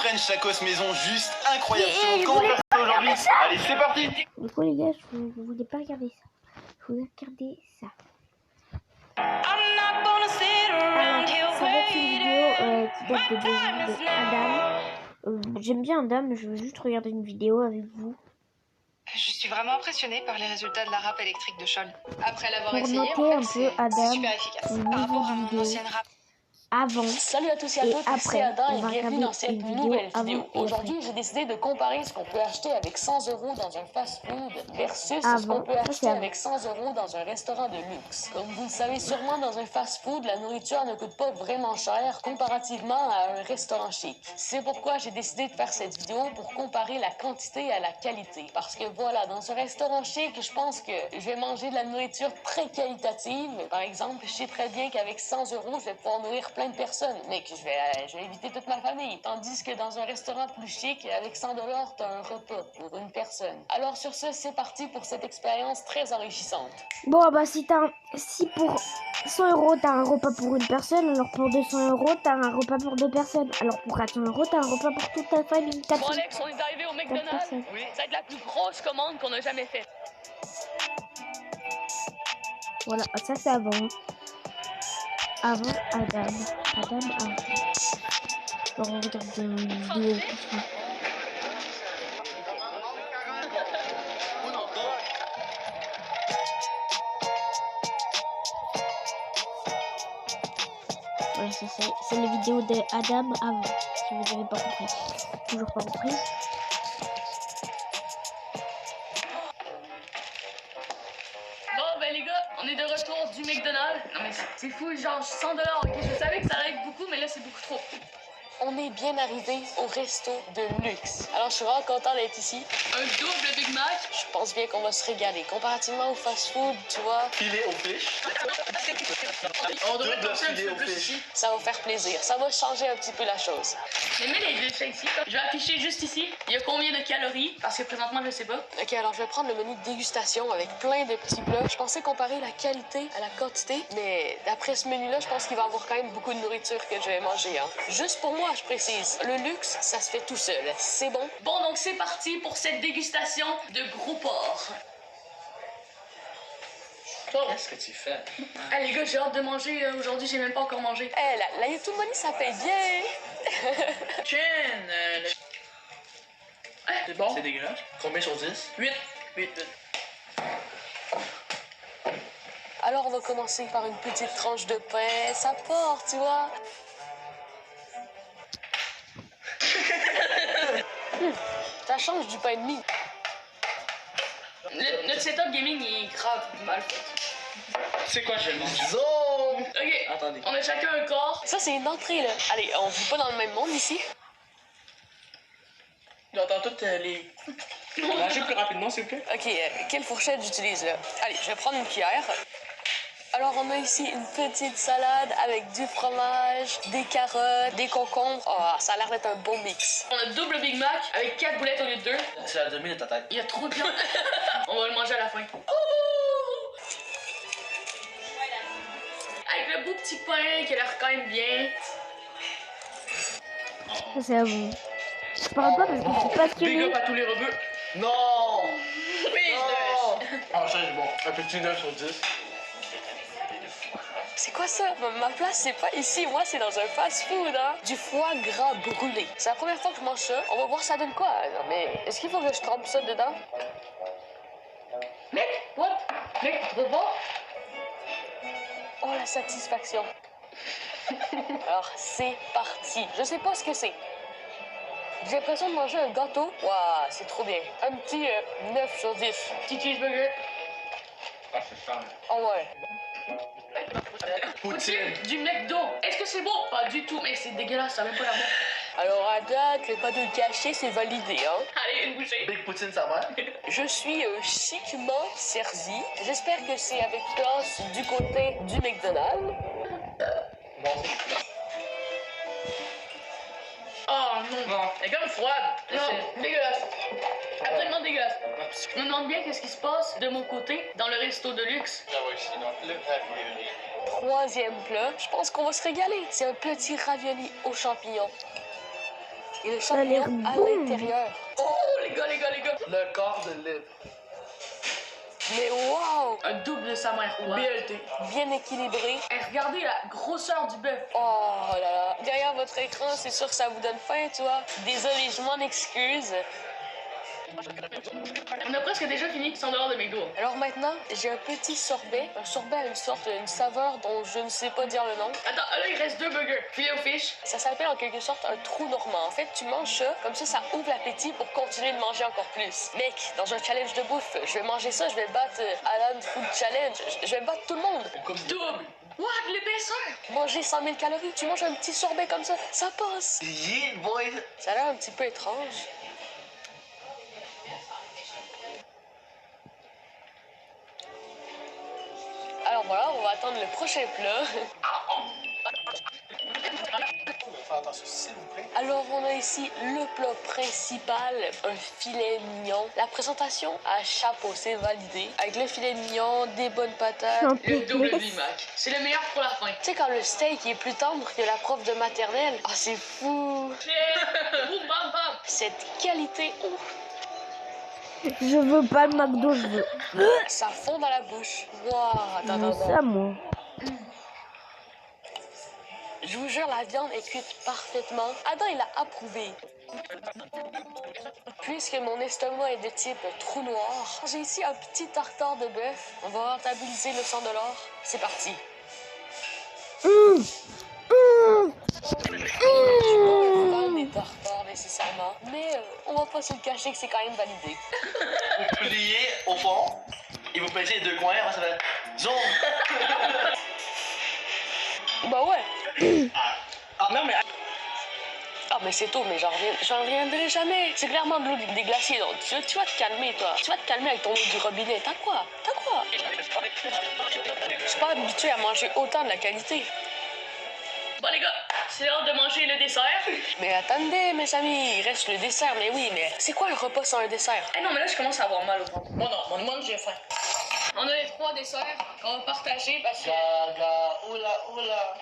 French tacos maison juste incroyable. Comment faire ça aujourd'hui? Allez, c'est parti. Du coup les gars, je voulais pas regarder ça. Je voulais regarder ça. Alors, ça va être une vidéo qui date de 2 jours de Adam. J'aime bien Adam, je veux juste regarder une vidéo avec vous. Je suis vraiment impressionnée par les résultats de la râpe électrique de Scholl. Après l'avoir Pour essayé, noter en un fait, peu Adam, c'est super efficace. son Par rapport à niveau mon vidéo. ancienne râpe. Avant Salut à tous et à et toutes, après, c'est Adam on et va bienvenue regarder dans cette une vidéo nouvelle avant vidéo. et Aujourd'hui, après. j'ai décidé de comparer ce qu'on peut acheter avec 100 € dans un fast-food versus ce Avant, qu'on peut ça, acheter c'est avec 100 € dans un restaurant de luxe. Comme vous le savez sûrement, dans un fast-food, la nourriture ne coûte pas vraiment cher comparativement à un restaurant chic. C'est pourquoi j'ai décidé de faire cette vidéo pour comparer la quantité à la qualité. Parce que voilà, dans un restaurant chic, je pense que je vais manger de la nourriture très qualitative. Par exemple, je sais très bien qu'avec 100 €, je vais pouvoir nourrir plein de personnes, mais que je vais inviter toute ma famille. Tandis que dans un restaurant plus chic, avec 100 $, t'as un repas pour une personne. Alors sur ce, c'est parti pour cette expérience très enrichissante. Bon bah si pour 100 € t'as un repas pour une personne, alors pour 200 € t'as un repas pour 2 personnes. Alors pour 400 € t'as un repas pour toute ta famille. Bon Alex, on est arrivé au McDonald's. personnes. Oui. Ça va être la plus grosse commande qu'on a jamais faite. Voilà, ça c'est avant. Avant Adam. Adam avant. Alors on regarde une vidéo. Voilà, c'est les vidéos de Adam avant. Si vous n'avez pas compris. Toujours pas compris. Bon ben les gars, on est de retour du McDonald's. Non mais c'est fou, genre 100 $, ok? Je savais que ça allait être beaucoup, mais là c'est beaucoup trop. On est bien arrivé au resto de luxe. Alors je suis vraiment content d'être ici. Un double Big Mac. Je pense bien qu'on va se régaler. Comparativement au fast-food, tu vois. Filet aux fiches. On devrait Double penser un petit filet peu aux plus fiches. ici. Ça va faire plaisir. Ça va changer un petit peu la chose. Mais mets les deux ici. Je vais afficher juste ici. Il y a combien de calories? Parce que présentement, je sais pas. Ok, alors je vais prendre le menu de dégustation avec plein de petits plats. Je pensais comparer la qualité à la quantité, mais d'après ce menu-là, je pense qu'il va y avoir quand même beaucoup de nourriture que je vais manger. Hein. Juste pour moi, je précise. Le luxe, ça se fait tout seul. C'est bon? Bon, donc c'est parti pour cette dégustation de gros porc. Qu'est-ce que tu fais? Hey, les gars, j'ai hâte de manger. Aujourd'hui, j'ai même pas encore mangé. Hey, la YouTube Money, ça paye bien. Chen! C'est bon? C'est dégueulasse. Combien sur 10? 8. 8. Alors, on va commencer par une petite tranche de pain. Ça porte, tu vois. Ça change du pain de mie. Notre setup gaming est grave mal fait. C'est quoi, je vais le manger? Zone. Ok, Attendez. on a chacun un corps. Ça, c'est une entrée, là. Allez, on vit pas dans le même monde ici. J'entends toutes les... Mangez plus rapidement, s'il vous plaît. Ok, quelle fourchette j'utilise, là? Allez, je vais prendre une cuillère. Alors, on a ici une petite salade avec du fromage, des carottes, des concombres. Oh, ça a l'air d'être un bon mix. On a double Big Mac avec 4 boulettes au lieu de 2. C'est la demi de ta tête. Il y a trop de viande. On va le manger à la fin. Avec le beau petit pain qui a l'air quand même bien. Ça c'est avant. Je parle pas parce que je suis Big passionnée. up à tous les rebeux. Non. Ah, ça, c'est bon. Un petit 9 sur 10. C'est quoi ça? Ma place, c'est pas ici. Moi, c'est dans un fast-food, hein? Du foie gras brûlé. C'est la première fois que je mange ça. On va voir ça donne quoi. Non, mais est-ce qu'il faut que je trempe ça dedans? Mec, what? Mec, tu veux voir? Oh, la satisfaction. Alors, c'est parti. Je sais pas ce que c'est. J'ai l'impression de manger un gâteau. Waouh, c'est trop bien. Un petit 9 sur 10. Petit cheeseburger. Ah, c'est ça. Oh ouais. Poutine. Du McDo. Est-ce que c'est bon? Pas du tout, mais c'est dégueulasse, ça n'a même pas l'air bon. Alors à date, le pas de cachet, c'est validé, hein? Allez, une bouchée. Big Poutine, ça va? Je suis chiquement servi. J'espère que c'est avec classe du côté du McDonald's. Bon. Oh non, elle est comme froide. Non, dégueulasse. Absolument dégueulasse. Je me demande bien qu'est-ce qui se passe de mon côté dans le resto de luxe. J'avoue ici, donc le ravioli. Troisième plat, je pense qu'on va se régaler. C'est un petit ravioli aux champignons. et le Ça a l'air champignon à bon. l'intérieur. Oh, les gars. Le corps de Liv. Mais wow! Un double de sa mère. BLT. Bien équilibré. Et regardez la grosseur du bœuf. Oh là là. Derrière votre écran, c'est sûr que ça vous donne faim, tu vois. Désolé, je m'en excuse. On a presque déjà fini 100 $ de McDo. Alors maintenant, j'ai un petit sorbet. Un sorbet a une saveur dont je ne sais pas dire le nom. Attends, là, il reste 2 burgers. Filet aux fiches. Ça s'appelle en quelque sorte un trou normand. En fait, tu manges ça, comme ça ouvre l'appétit pour continuer de manger encore plus. Mec, dans un challenge de bouffe, je vais manger ça, je vais battre Alan Food Challenge. Je vais battre tout le monde. Comme double. What, l'épaisseur? Manger 100 000 calories, tu manges un petit sorbet comme ça passe. Yeah, boys. Ça a l'air un petit peu étrange. Alors voilà, on va attendre le prochain plat. Alors on a ici le plat principal, un filet mignon. La présentation à chapeau, c'est validé. Avec le filet mignon, des bonnes patates. Un Le peu double plus. Big Mac. C'est le meilleur pour la fin. Tu sais quand le steak est plus tendre que la prof de maternelle? Ah, c'est fou! Boum, bam, bam. Cette qualité, ouf! Je veux pas le McDo, je veux Ça fond dans la bouche. Wow, attends. ça, moi. Je vous jure, la viande est cuite parfaitement. Adam, il a approuvé. Puisque mon estomac est de type trou noir, j'ai ici un petit tartare de bœuf. On va rentabiliser le 100 $. C'est parti. Pas des tartares nécessairement, mais on va pas se le cacher que c'est quand même validé. Vous pliez au fond et vous pèsez les deux coins, ça fait zone. Bah ouais. Non, mais. Ah, mais c'est tout, mais j'en reviendrai jamais. C'est clairement de l'eau déglaciée, donc tu vas te calmer, toi. Tu vas te calmer avec ton eau du robinet. T'as quoi? Je suis pas habituée à manger autant de la qualité. Bon, les gars, c'est l'heure de manger le dessert. Mais attendez, mes amis, il reste le dessert. Mais oui, mais c'est quoi un repas sans un dessert? Eh non, mais là, je commence à avoir mal au ventre. Moi, non, moi, j'ai faim. On a les 3 desserts qu'on va partager parce que. Gaga, oula.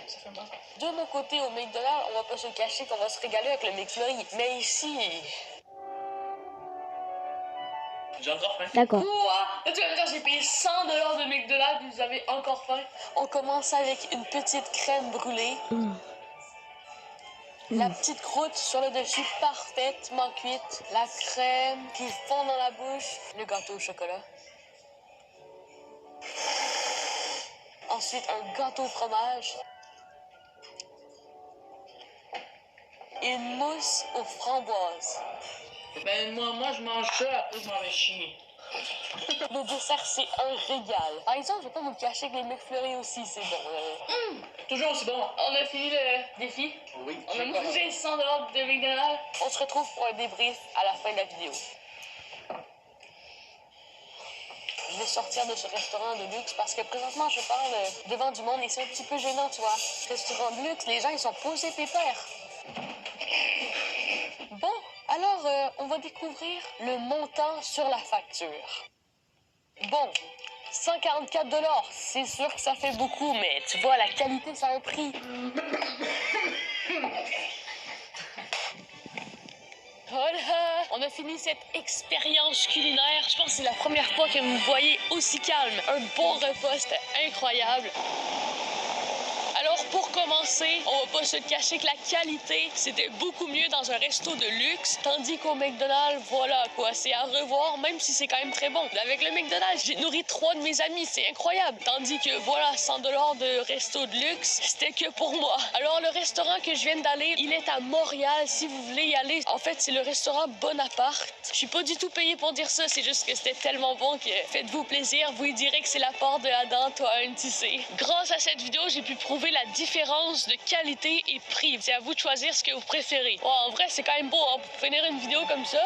Ça fait mal. De mon côté, au McDonald's, on va pas se le cacher qu'on va se régaler avec le McFlurry. Mais ici... J'ai encore faim. D'accord. Quoi? Là, tu vas me dire, j'ai payé 100 $ de McDonald's et vous avez encore faim? On commence avec une petite crème brûlée. La petite croûte sur le dessus, parfaitement cuite. La crème qui fond dans la bouche. Le gâteau au chocolat. Ensuite, un gâteau au fromage. Une mousse aux framboises. Ben, moi, je mange ça, après, je m'en vais chier. Le dessert, c'est un régal. Par exemple, je vais pas vous le cacher que les McFlurry aussi, c'est bon. Toujours aussi bon. On a fini le défi. Oui, On a mangé 100 $ de McDonald's. On se retrouve pour un débrief à la fin de la vidéo. Je vais sortir de ce restaurant de luxe parce que présentement, je parle devant du monde et c'est un petit peu gênant, tu vois. Restaurant de luxe, les gens, ils sont posés pépères. Bon, alors, on va découvrir le montant sur la facture. Bon, 144 $, c'est sûr que ça fait beaucoup, mais tu vois, la qualité, ça a un prix. Voilà, on a fini cette expérience culinaire. Je pense que c'est la première fois que vous me voyez aussi calme. Un bon repas, c'était incroyable. Alors pour commencer, on va pas se cacher que la qualité, c'était beaucoup mieux dans un resto de luxe, tandis qu'au McDonald's, voilà quoi, c'est à revoir, même si c'est quand même très bon. Avec le McDonald's, j'ai nourri 3 de mes amis, c'est incroyable. Tandis que voilà, 100 $ de resto de luxe, c'était que pour moi. Alors le restaurant que je viens d'aller, il est à Montréal, si vous voulez y aller. En fait, c'est le restaurant Bonaparte. Je suis pas du tout payée pour dire ça, c'est juste que c'était tellement bon que faites-vous plaisir, vous y direz que c'est la part de Adam, toi, tu sais. Grâce à cette vidéo, j'ai pu prouver la différence de qualité et prix. C'est à vous de choisir ce que vous préférez. Oh, en vrai, c'est quand même beau, hein, pour finir une vidéo comme ça.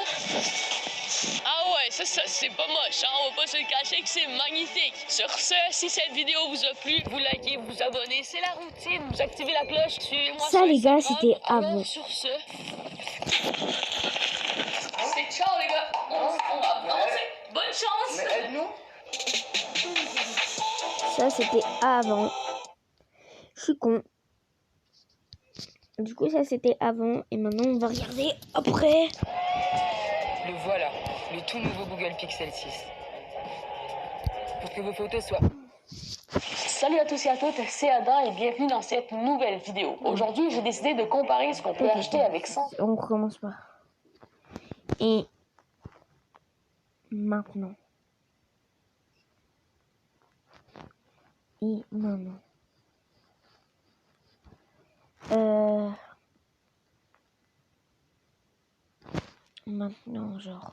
Ah ouais, ça c'est pas moche, hein? On va pas se le cacher que c'est magnifique. Sur ce, si cette vidéo vous a plu, vous likez, vous abonnez, c'est la routine, vous activez la cloche, suivez-moi Ça, sur les gars, Instagram. c'était Alors, avant. sur ce... C'est ciao, les gars. On va avancer. Bonne chance. Mais aide-nous. Ça, c'était avant. Je suis con. Du coup, ça c'était avant. Et maintenant, on va regarder après. Le voilà, le tout nouveau Google Pixel 6. Pour que vos photos soient... Salut à tous et à toutes, c'est Adam et bienvenue dans cette nouvelle vidéo. Aujourd'hui, j'ai décidé de comparer ce qu'on peut acheter avec 100... On recommence pas. Et maintenant. Et maintenant. Maintenant, genre.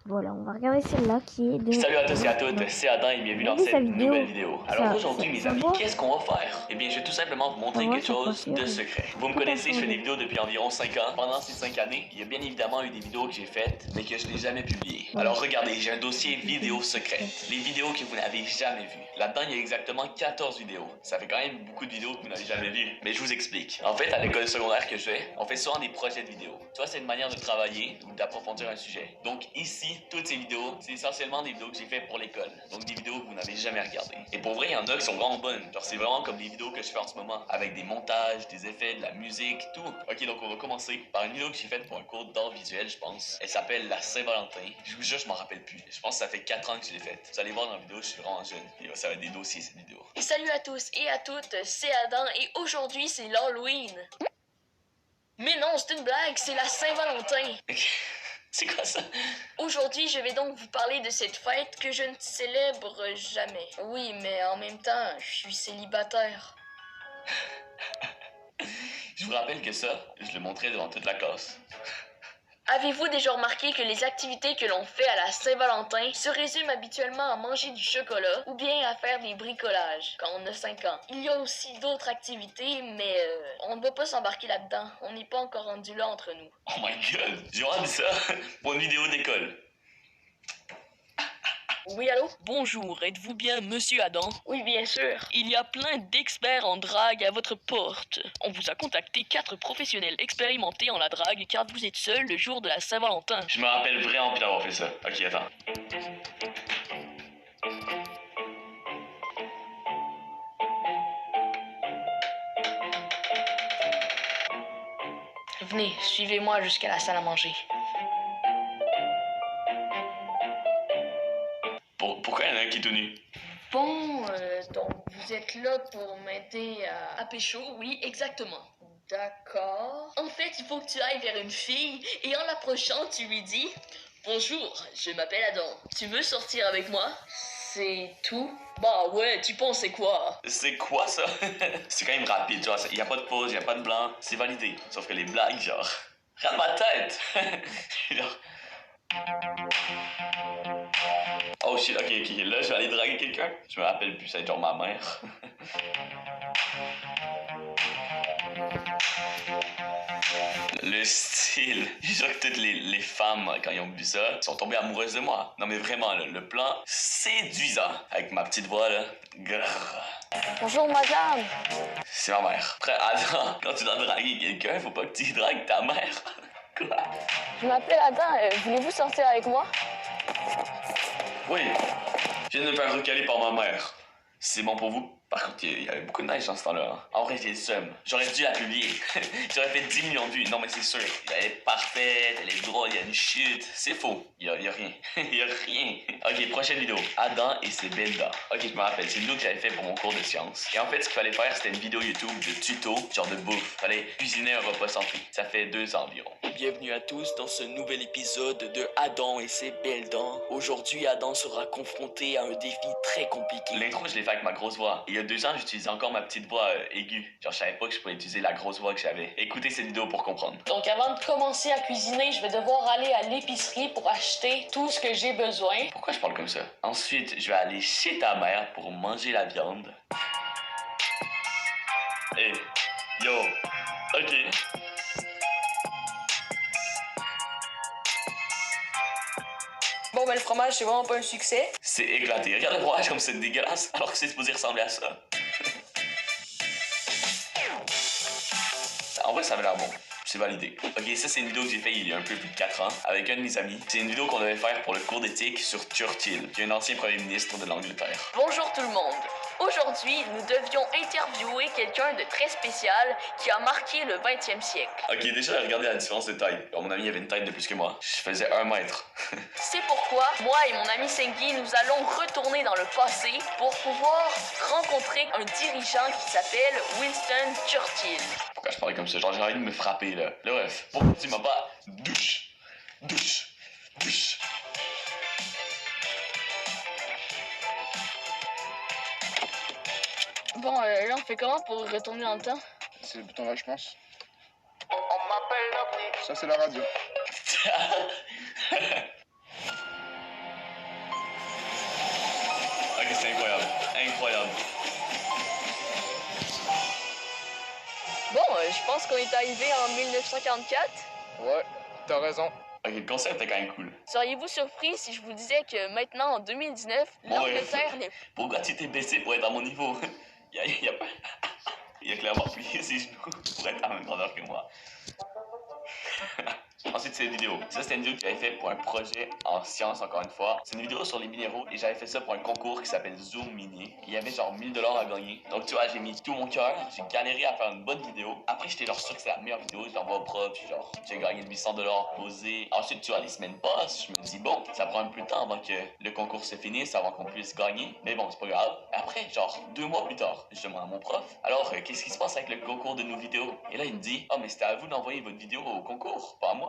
Voilà, on va regarder celle-là qui est de... Salut à tous et à toutes, c'est Adam et bienvenue dans cette nouvelle vidéo. Alors aujourd'hui mes amis, qu'est-ce qu'on va faire? Eh bien je vais tout simplement vous montrer quelque chose de secret. Vous me connaissez, je fais des vidéos depuis environ 5 ans. Pendant ces 5 années, il y a bien évidemment eu des vidéos que j'ai faites, mais que je n'ai jamais publiées. Alors regardez, j'ai un dossier vidéo secret. Les vidéos que vous n'avez jamais vues. Là-dedans, il y a exactement 14 vidéos. Ça fait quand même beaucoup de vidéos que vous n'avez jamais vues. Mais je vous explique. En fait, à l'école secondaire que je fais, on fait souvent des projets de vidéos. Tu vois, c'est une manière de travailler ou d'approfondir un sujet. Donc ici, toutes ces vidéos, c'est essentiellement des vidéos que j'ai faites pour l'école. Donc des vidéos que vous n'avez jamais regardées. Et pour vrai, il y en a qui sont vraiment bonnes. Genre c'est vraiment comme des vidéos que je fais en ce moment. Avec des montages, des effets, de la musique, tout. Ok, donc on va commencer par une vidéo que j'ai faite pour un cours d'art visuel, je pense. Elle s'appelle la Saint-Valentin. Je vous jure, je m'en rappelle plus. Je pense que ça fait 4 ans que je l'ai faite. Vous allez voir dans la vidéo, je suis vraiment jeune. Et ça va être des dossiers, cette vidéo. Et salut à tous et à toutes, c'est Adam et aujourd'hui c'est l'Halloween. Mais non, c'est une blague, c'est la Saint-Valentin. C'est quoi ça? Aujourd'hui, je vais donc vous parler de cette fête que je ne célèbre jamais. Oui, mais en même temps, je suis célibataire. Je vous rappelle que ça, je le montrais devant toute la classe. Avez-vous déjà remarqué que les activités que l'on fait à la Saint-Valentin se résument habituellement à manger du chocolat ou bien à faire des bricolages quand on a 5 ans? Il y a aussi d'autres activités, mais on ne va pas s'embarquer là-dedans. On n'est pas encore rendu là entre nous. Oh my god, j'ai vraiment dit ça pour une vidéo d'école. Oui, allô? Bonjour, êtes-vous bien Monsieur Adam? Oui, bien sûr. Il y a plein d'experts en drague à votre porte. On vous a contacté 4 professionnels expérimentés en la drague car vous êtes seul le jour de la Saint-Valentin. Je me rappelle vraiment plus d'avoir fait ça. Ok, attends. Venez, suivez-moi jusqu'à la salle à manger. Pourquoi il y en a un qui est tout nu? Bon, donc vous êtes là pour m'aider à pécho? Oui, exactement. D'accord. En fait, il faut que tu ailles vers une fille et en l'approchant, tu lui dis « Bonjour, je m'appelle Adam. Tu veux sortir avec moi? » C'est tout? Bah ouais, tu penses c'est quoi? C'est quoi ça? C'est quand même rapide, genre, il y a pas de pause, il y a pas de blanc, c'est validé. Sauf que les blagues, genre, regarde ma tête! Genre... Oh shit, ok, là je vais aller draguer quelqu'un. Je me rappelle plus, c'est genre ma mère. Le style. Je suis sûr que toutes les femmes, quand ils ont vu ça, sont tombées amoureuses de moi. Non mais vraiment, là, le plan séduisant. Avec ma petite voix, là. Grrr. Bonjour madame. C'est ma mère. Après, attends, quand tu dois draguer quelqu'un, faut pas que tu dragues ta mère. Quoi? Je m'appelle Adam, voulez-vous sortir avec moi? Oui, je viens de me faire recaler par ma mère. C'est bon pour vous? Par contre, il y avait beaucoup de neige dans ce temps-là. Hein. En vrai, j'ai le seum. J'aurais dû la publier. J'aurais fait 10 millions de vues. Non, mais c'est sûr. Elle est parfaite, elle est drôle, il y a une chute. C'est faux. Il y a rien. Il y a rien. Ok, prochaine vidéo. Adam et ses belles dents. Ok, je me rappelle. C'est une vidéo que j'avais fait pour mon cours de sciences. Et en fait, ce qu'il fallait faire, c'était une vidéo YouTube de tuto, genre de bouffe. Fallait cuisiner un repas santé. Ça fait 2 ans environ. Bienvenue à tous dans ce nouvel épisode de Adam et ses belles dents. Aujourd'hui, Adam sera confronté à un défi très compliqué. L'intro, je l'ai fait avec ma grosse voix. Et il y a 2 ans, j'utilisais encore ma petite voix aiguë. Genre, je savais pas que je pouvais utiliser la grosse voix que j'avais. Écoutez cette vidéo pour comprendre. Donc avant de commencer à cuisiner, je vais devoir aller à l'épicerie pour acheter tout ce que j'ai besoin. Pourquoi je parle comme ça? Ensuite, je vais aller chez ta mère pour manger la viande. Hey, yo, ok. Bon, ben le fromage, c'est vraiment pas un succès. C'est éclaté. Regarde le fromage comme c'est dégueulasse, alors que c'est supposé ressembler à ça. En vrai, ça avait l'air bon. C'est validé. Ok, ça c'est une vidéo que j'ai faite il y a un peu plus de 4 ans avec un de mes amis. C'est une vidéo qu'on devait faire pour le cours d'éthique sur Churchill, qui est un ancien premier ministre de l'Angleterre. Bonjour tout le monde. Aujourd'hui, nous devions interviewer quelqu'un de très spécial qui a marqué le 20e siècle. Ok, déjà, regardez la différence de taille. Mon ami avait une taille de plus que moi. Je faisais 1 mètre. C'est pourquoi, moi et mon ami Sengi, nous allons retourner dans le passé pour pouvoir rencontrer un dirigeant qui s'appelle Winston Churchill. Pourquoi je parlais comme ça? Genre, j'ai envie de me frapper, là. Le bref, pourquoi tu m'as pas douche? Douche. Douche. Bon, là, on fait comment pour retourner dans le temps? C'est le bouton là, je pense. Ça, c'est la radio. Ok, c'est incroyable. Incroyable. Bon, je pense qu'on est arrivé en 1944. Ouais, t'as raison. Ok, le concept était quand même cool. Seriez-vous surpris si je vous disais que maintenant, en 2019, l'Angleterre n'est... Pourquoi tu t'es baissé pour être à mon niveau? Il a clairement plié ses genoux pour être à la même grandeur que moi. Ensuite, c'est une vidéo. Ça, c'était une vidéo que j'avais fait pour un projet en sciences, encore une fois. C'est une vidéo sur les minéraux et j'avais fait ça pour un concours qui s'appelle Zoom Mini. Il y avait genre 1000 $ à gagner. Donc, tu vois, j'ai mis tout mon cœur. J'ai galéré à faire une bonne vidéo. Après, j'étais genre sûr que c'est la meilleure vidéo. Je l'envoie au prof. Puis genre, j'ai gagné 800 $ posés. Ensuite, tu vois, les semaines passent. Je me dis, bon, ça prend un peu de temps avant que le concours se finisse, avant qu'on puisse gagner. Mais bon, c'est pas grave. Après, genre, 2 mois plus tard, je demande à mon prof, alors, qu'est-ce qui se passe avec le concours de nos vidéos? Et là, il me dit, oh, mais c'était à vous d'envoyer votre vidéo au concours, pas à moi.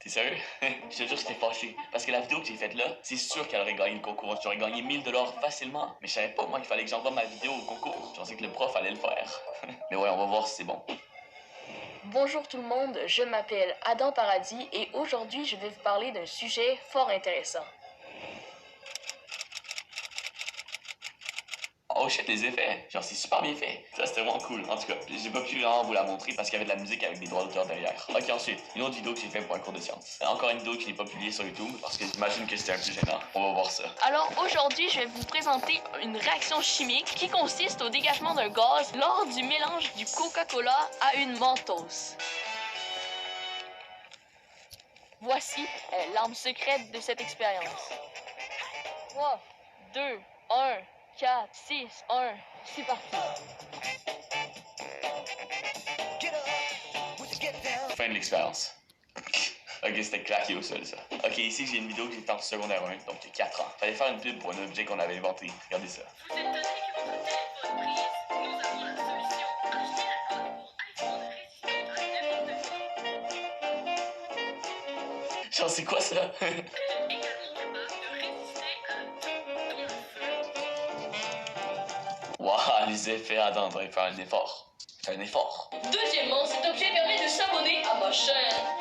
T'es sérieux? Je te jure que j'étais fâché. Parce que la vidéo que j'ai faite là, c'est sûr qu'elle aurait gagné le concours. J'aurais gagné 1000 $ facilement. Mais je savais pas, moi, qu'il fallait que j'envoie ma vidéo au concours. Je pensais que le prof allait le faire. Mais ouais, on va voir si c'est bon. Bonjour tout le monde, je m'appelle Adam Paradis et aujourd'hui, je vais vous parler d'un sujet fort intéressant. Oh shit, les effets. Genre, c'est super bien fait. Ça, c'était vraiment cool. En tout cas, j'ai pas pu vraiment vous la montrer parce qu'il y avait de la musique avec des droits d'auteur derrière. Ok, ensuite, une autre vidéo que j'ai fait pour un cours de sciences. Encore une vidéo que je n'ai pas publiée sur YouTube parce que j'imagine que c'était un peu gênant. On va voir ça. Alors aujourd'hui, je vais vous présenter une réaction chimique qui consiste au dégagement d'un gaz lors du mélange du Coca-Cola à une Mentos. Voici l'arme secrète de cette expérience. 3, 2, 1, 4, 6, 1, c'est parti. Fin de l'expérience. Ok, c'était claqué au sol, ça. Ok, ici, j'ai une vidéo que j'ai faite en secondaire 1, donc il y a 4 ans. Fallait faire une pub pour un objet qu'on avait inventé. Regardez ça. Vous êtes donné que votre téléphone brise. Nous avons la solution. Achetez la coque pour iPhone résistant à n'importe quoi. Genre, c'est quoi ça? Également capable de résister à dans le feu. Waouh, les effets, Adam, on devrait faire un effort. Fais un effort. Deuxièmement, cet objet permet de s'abonner à ma chaîne.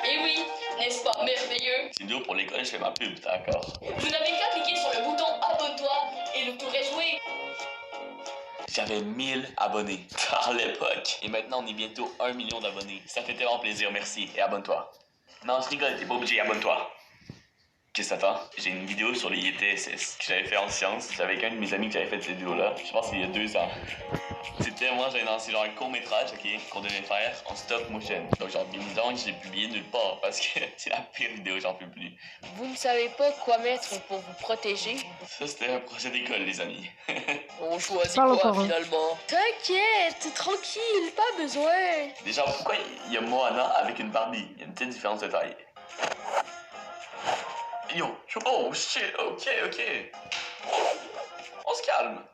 Et oui, n'est-ce pas merveilleux? C'est une vidéo pour l'école, je fais ma pub, d'accord. Vous n'avez qu'à cliquer sur le bouton abonne-toi et le tour est joué. J'avais 1000 abonnés par l'époque. Et maintenant, on est bientôt 1 million d'abonnés. Ça fait tellement plaisir, merci. Et abonne-toi. Non, je rigole, t'es pas obligé, abonne-toi. Qu'est-ce que t'attends? J'ai une vidéo sur les ITSS que j'avais fait en sciences. J'avais avec un de mes amis qui avait fait cette vidéo-là. Je pense qu'il y a 2 ans. C'était moi, j'avais lancé genre un court-métrage, ok, qu'on devait faire en stop motion. Donc genre, bien évidemment, je l'ai publié nulle part parce que c'est la pire vidéo, j'en peux plus. Vous ne savez pas quoi mettre pour vous protéger? Ça, c'était un projet d'école, les amis. On choisit Parle quoi encore, hein. finalement? T'inquiète, tranquille, pas besoin. Déjà, pourquoi il y a Moana avec une Barbie? Il y a une petite différence de taille. Yo, oh shit, ok. On se calme.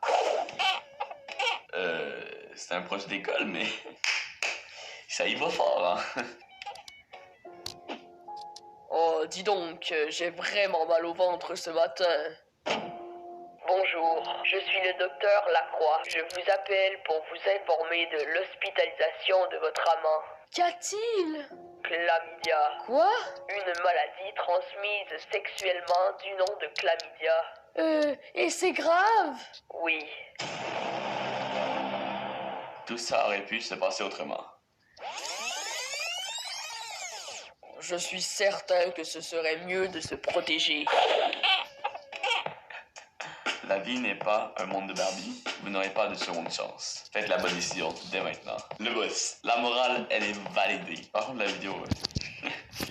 C'est un projet d'école, mais ça y va fort, hein. Oh, dis donc, j'ai vraiment mal au ventre ce matin. Bonjour, je suis le docteur Lacroix. Je vous appelle pour vous informer de l'hospitalisation de votre amant. Qu'a-t-il? Chlamydia. Quoi? Une maladie transmise sexuellement du nom de chlamydia. Et c'est grave? Oui. Tout ça aurait pu se passer autrement. Je suis certain que ce serait mieux de se protéger. La vie n'est pas un monde de Barbie. Vous n'aurez pas de seconde chance. Faites la bonne décision dès maintenant. Le boss, la morale, elle est validée. Par contre, la vidéo,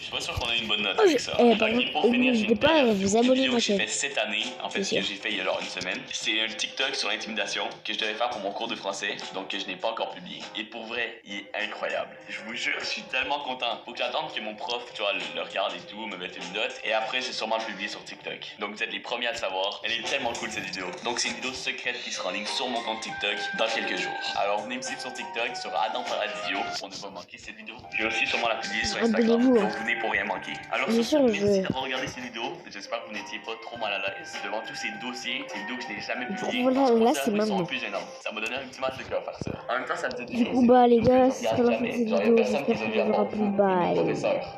suis pas sûr qu'on a une bonne note Oh, avec ça. par Ok, contre, pour finir, j'ai n'hésitez une pas à dernière vous abonner à vidéo ma que j'ai chaîne. fait cette année, en fait, C'est que sûr. j'ai fait il y a genre une semaine. C'est un TikTok sur l'intimidation que je devais faire pour mon cours de français, donc que je n'ai pas encore publié. Et pour vrai, il est incroyable. Je vous jure, je suis tellement content. Faut que j'attende que mon prof, tu vois, le regarde et tout, me mette une note. Et après, j'ai sûrement le publier sur TikTok. Donc vous êtes les premiers à le savoir. Elle est tellement cool cette vidéo. Donc c'est une vidéo secrète qui sera en ligne sur mon compte TikTok dans quelques jours. Alors venez me suivre sur TikTok, sur Adam Paradisio, pour ne pas manquer cette vidéo. Je vais aussi sûrement la publier sur Instagram. Abonnez-vous, hein. Donc venez pour rien manquer. Alors Bien sur sûr, ce, merci d'avoir regardé cette vidéo. J'espère que vous n'étiez pas trop mal à l'aise devant tous ces dossiers, ces vidéos que je n'ai jamais publiées. Voilà, Parce que là, moi, c'est ils sont maintenant. plus gênants. Ça m'a donné un petit mal de cœur faire ça. En même temps, ça me fait du Du bien. coup, bah les gars, Je ce sera regarde la fin de jamais. cette Genre, y a vidéo. personne J'espère qui que veut vous aura plu. Bye. professeur. Alors,